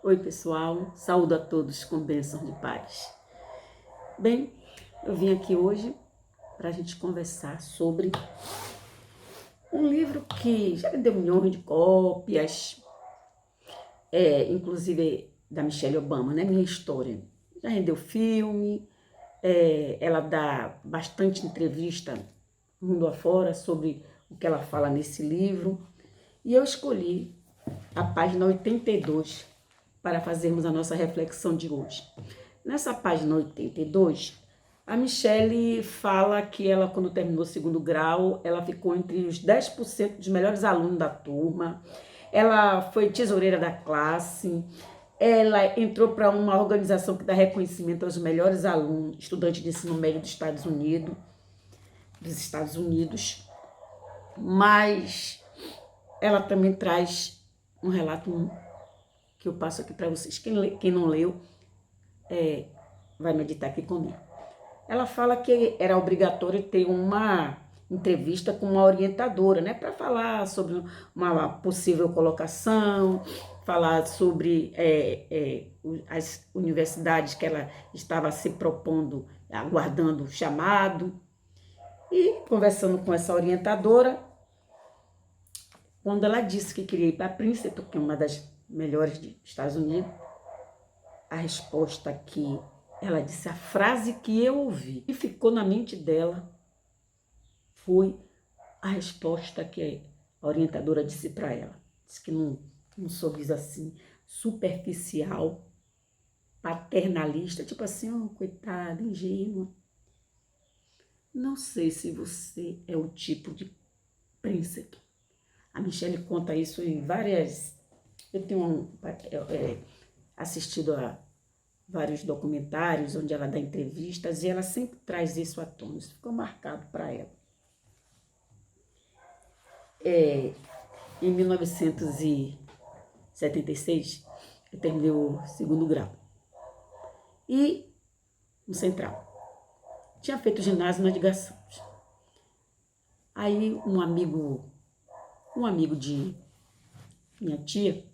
Oi, pessoal. Saúdo a todos com bênção de paz. Bem, eu vim aqui hoje para a gente conversar sobre um livro que já vendeu milhões de cópias, inclusive da Michelle Obama, né? Minha História. Já rendeu filme, ela dá bastante entrevista mundo afora sobre o que ela fala nesse livro. E eu escolhi a página 82 para fazermos a nossa reflexão de hoje. Nessa página 82, a Michelle fala que ela, quando terminou o segundo grau, ela ficou entre os 10% dos melhores alunos da turma, ela foi tesoureira da classe, ela entrou para uma organização que dá reconhecimento aos melhores alunos, estudantes de ensino médio dos Estados Unidos, mas ela também traz um relato que eu passo aqui para vocês. Quem não leu, vai meditar aqui comigo. Ela fala que era obrigatório ter uma entrevista com uma orientadora, né, para falar sobre uma possível colocação, falar sobre as universidades que ela estava se propondo, aguardando o chamado. E conversando com essa orientadora, quando ela disse que queria ir para Princeton, que é uma das melhores dos Estados Unidos, a resposta que ela disse, a frase que eu ouvi e ficou na mente dela foi a resposta que a orientadora disse para ela. Disse que num sorriso assim, superficial, paternalista, tipo assim, oh, coitada, ingênua. Não sei se você é o tipo de príncipe. A Michelle conta isso em várias... Eu tenho assistido a vários documentários onde ela dá entrevistas e ela sempre traz isso à tona. Isso ficou marcado para ela. Em 1976, eu terminei o segundo grau. E no Central. Tinha feito ginásio na Edgar Santos. Aí um amigo de minha tia,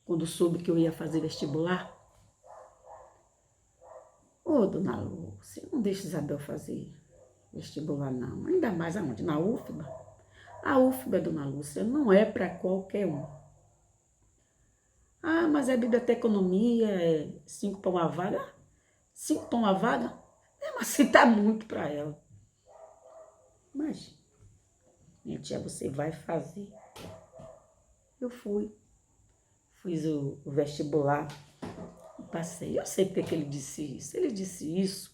quando soube que eu ia fazer vestibular, ô, dona Lúcia, não deixa Isabel fazer vestibular, não. Ainda mais aonde? Na UFBA? A UFBA, dona Lúcia, não é para qualquer um. Ah, mas a biblioteconomia é 5 para uma vaga. 5 para uma vaga? Mesmo assim, tá muito para ela. Mas, minha tia, você vai fazer. Eu fui. Fiz o vestibular. Passei. Eu sei porque que ele disse isso. Ele disse isso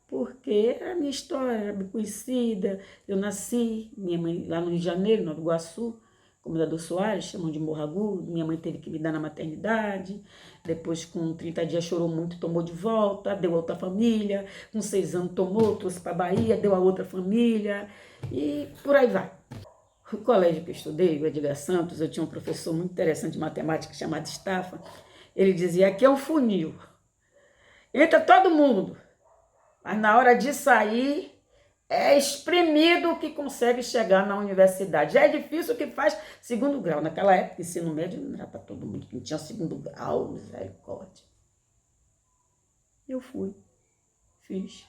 porque a minha história era bem conhecida. Eu nasci, minha mãe lá no Rio de Janeiro, no Nova Iguaçu, Comendador Soares, chamam de Morro Agudo. Minha mãe teve que me dar na maternidade. Depois, com 30 dias, chorou muito, tomou de volta, deu a outra família. Com 6 anos, tomou, trouxe para a Bahia, deu a outra família. E por aí vai. O colégio que eu estudei, o Edgar Santos, eu tinha um professor muito interessante de matemática chamado Stafa. Ele dizia, aqui é um funil. Entra todo mundo, mas na hora de sair, é espremido que consegue chegar na universidade. Já é difícil o que faz segundo grau. Naquela época, ensino médio não era para todo mundo. Quem tinha segundo grau, misericórdia. Eu fui, fiz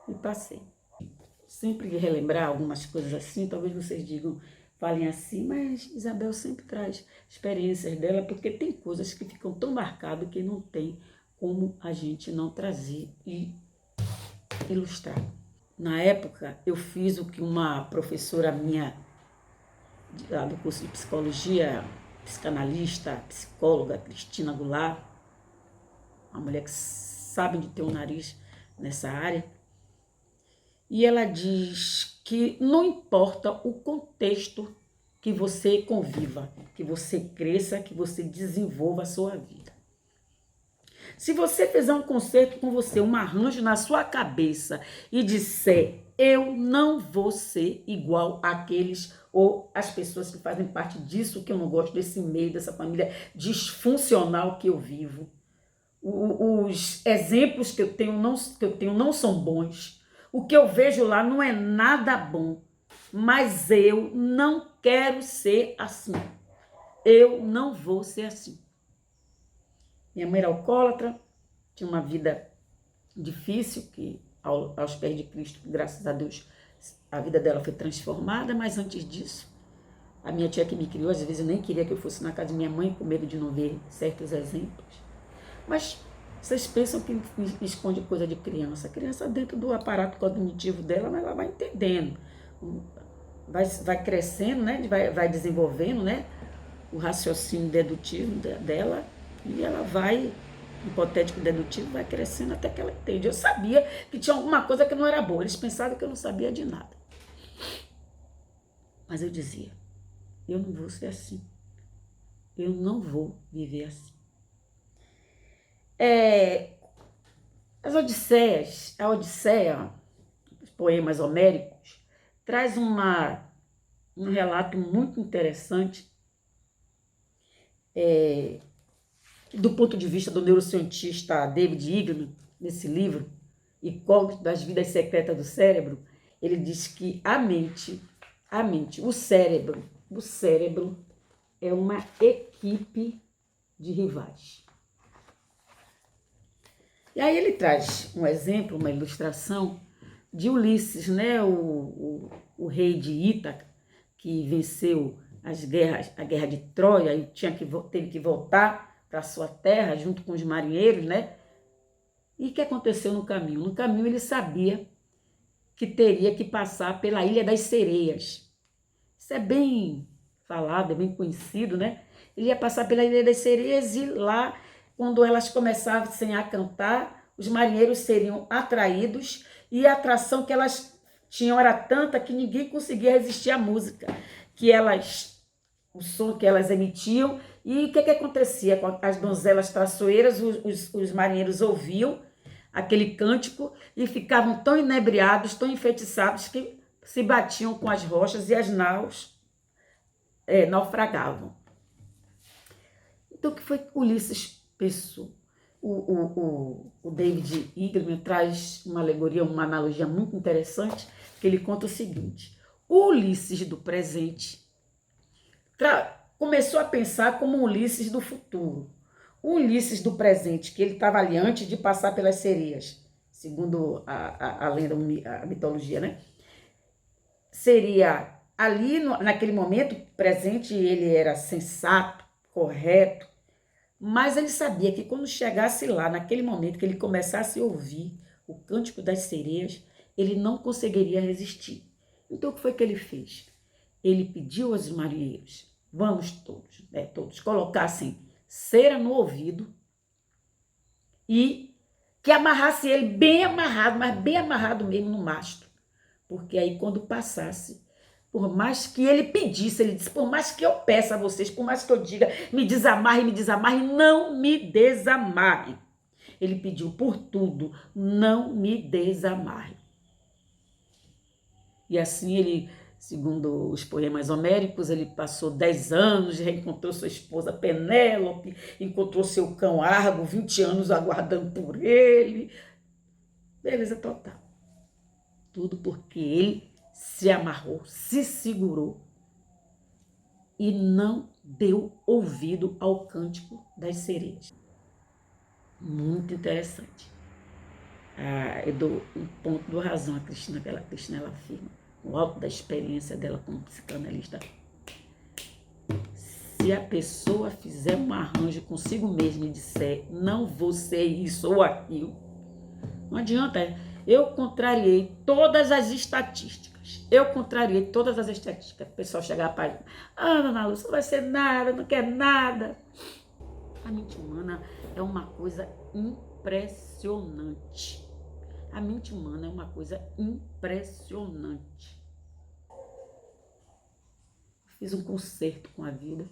e passei. Sempre relembrar algumas coisas assim, talvez vocês digam, falem assim, mas Isabel sempre traz experiências dela, porque tem coisas que ficam tão marcadas que não tem como a gente não trazer e ilustrar. Na época, eu fiz o que uma professora minha, lá do curso de psicologia, psicanalista, psicóloga, Cristina Goulart, uma mulher que sabe de ter um nariz nessa área, e ela diz que não importa o contexto que você conviva, que você cresça, que você desenvolva a sua vida. Se você fizer um concerto com você, um arranjo na sua cabeça e disser, eu não vou ser igual àqueles ou às pessoas que fazem parte disso que eu não gosto, desse meio, dessa família disfuncional que eu vivo. Os exemplos que eu tenho não são bons. O que eu vejo lá não é nada bom, mas eu não quero ser assim. Eu não vou ser assim. Minha mãe era alcoólatra, tinha uma vida difícil, que aos pés de Cristo, graças a Deus, a vida dela foi transformada, mas antes disso, a minha tia que me criou, às vezes eu nem queria que eu fosse na casa de minha mãe, com medo de não ver certos exemplos. Mas vocês pensam que esconde coisa de criança. A criança, dentro do aparato cognitivo dela, ela vai entendendo, vai crescendo, né? vai desenvolvendo, né? O raciocínio dedutivo dela, e ela vai, hipotético dedutivo, vai crescendo até que ela entende. Eu sabia que tinha alguma coisa que não era boa, eles pensavam que eu não sabia de nada. Mas eu dizia, eu não vou ser assim. Eu não vou viver assim. A Odisseia, os poemas homéricos, traz um relato muito interessante do ponto de vista do neurocientista David Eagleman, nesse livro, Incógnito das Vidas Secretas do Cérebro. Ele diz que a mente, o cérebro é uma equipe de rivais. E aí ele traz um exemplo, uma ilustração de Ulisses, né? o rei de Ítaca, que venceu a guerra de Troia e teve que voltar para sua terra junto com os marinheiros, né? E o que aconteceu no caminho? No caminho ele sabia que teria que passar pela Ilha das Sereias. Isso é bem falado, é bem conhecido, né? Ele ia passar pela Ilha das Sereias e lá, quando elas começassem a cantar, os marinheiros seriam atraídos e a atração que elas tinham era tanta que ninguém conseguia resistir à música, o som que elas emitiam. E o que acontecia com as donzelas traiçoeiras? Os marinheiros ouviam aquele cântico e ficavam tão inebriados, tão enfeitiçados, que se batiam com as rochas e as naus naufragavam. Então, o que foi que Ulisses pensou? O David Eagleman traz uma alegoria, uma analogia muito interessante, que ele conta o seguinte: o Ulisses do presente começou a pensar como o Ulisses do futuro. O Ulisses do presente, que ele estava ali antes de passar pelas sereias, segundo a lenda, a mitologia, né? Seria ali, naquele momento presente, ele era sensato, correto, mas ele sabia que quando chegasse lá, naquele momento que ele começasse a ouvir o cântico das sereias, ele não conseguiria resistir. Então, o que foi que ele fez? Ele pediu aos marinheiros, vamos todos colocassem cera no ouvido e que amarrasse ele bem amarrado, mas bem amarrado mesmo no mastro. Porque aí quando passasse, por mais que ele pedisse, ele disse, por mais que eu peça a vocês, por mais que eu diga, me desamarre, não me desamarre. Ele pediu por tudo, não me desamarre. E assim ele, segundo os poemas homéricos, ele passou 10 anos, reencontrou sua esposa Penélope, encontrou seu cão Argo, 20 anos aguardando por ele. Beleza total. Tudo porque ele se amarrou, se segurou e não deu ouvido ao cântico das sereias. Muito interessante. Eu dou um ponto de razão a Cristina, que ela afirma, no alto da experiência dela como psicanalista. Se a pessoa fizer um arranjo consigo mesma e disser, não vou ser isso ou aquilo, não adianta. Eu contrariei todas as estatísticas. O pessoal chegar a página, Ana Lúcia, não vai ser nada, não quer nada. A mente humana é uma coisa impressionante. A mente humana é uma coisa impressionante. Fiz um concerto com a vida.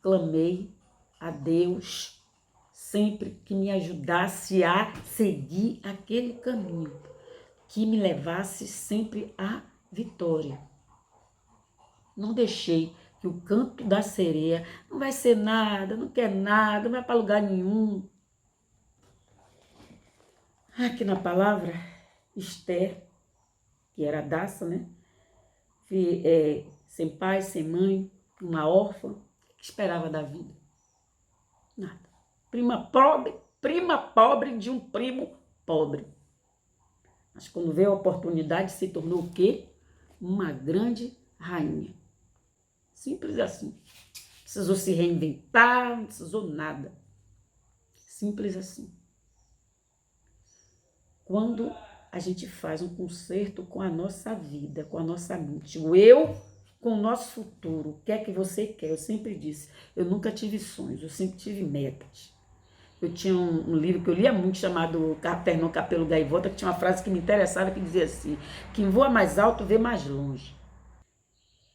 Clamei a Deus sempre que me ajudasse a seguir aquele caminho, que me levasse sempre à vitória. Não deixei que o canto da sereia, não vai ser nada, não quer nada, não vai para lugar nenhum. Aqui na palavra, Esther, que era Daça, né? Sem pai, sem mãe, uma órfã, o que esperava da vida? Nada. Prima pobre de um primo pobre. Mas quando veio a oportunidade, se tornou o quê? Uma grande rainha. Simples assim. Não precisou se reinventar, não precisou nada. Simples assim. Quando a gente faz um concerto com a nossa vida, com a nossa mente, o eu com o nosso futuro, o que é que você quer? Eu sempre disse, eu nunca tive sonhos, eu sempre tive metas. Eu tinha um livro que eu lia muito chamado Fernão Capelo Gaivota, que tinha uma frase que me interessava, que dizia assim, quem voa mais alto vê mais longe.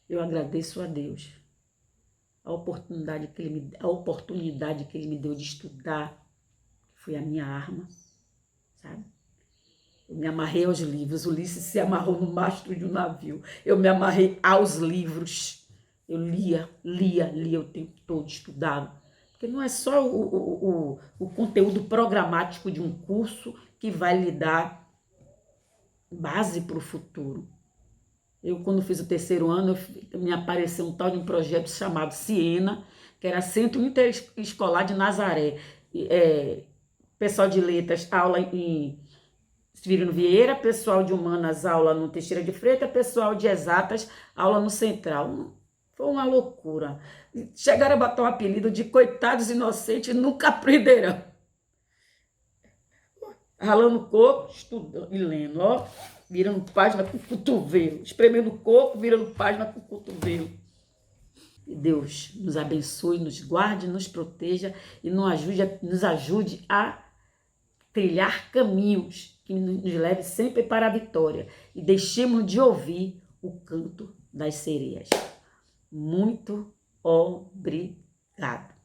Eu agradeço a Deus a oportunidade que ele me deu de estudar, que foi a minha arma, sabe? Eu me amarrei aos livros. Ulisses se amarrou no mastro de um navio. Eu me amarrei aos livros. Eu lia o tempo todo, estudava. Porque não é só o conteúdo programático de um curso que vai lhe dar base para o futuro. Eu, quando fiz o terceiro ano, me apareceu um tal de um projeto chamado Siena, que era Centro Interescolar de Nazaré. Pessoal de letras, aula em Severino Vieira, pessoal de humanas, aula no Teixeira de Freitas, pessoal de exatas, aula no Central. Foi uma loucura. Chegaram a botar o apelido de coitados inocentes, nunca aprenderão. Ralando coco, estudando e lendo, ó, virando página com o cotovelo, espremendo coco, virando página com o cotovelo. E Deus nos abençoe, nos guarde, nos proteja e nos ajude a trilhar caminhos que nos leve sempre para a vitória e deixemos de ouvir o canto das sereias. Muito obrigado.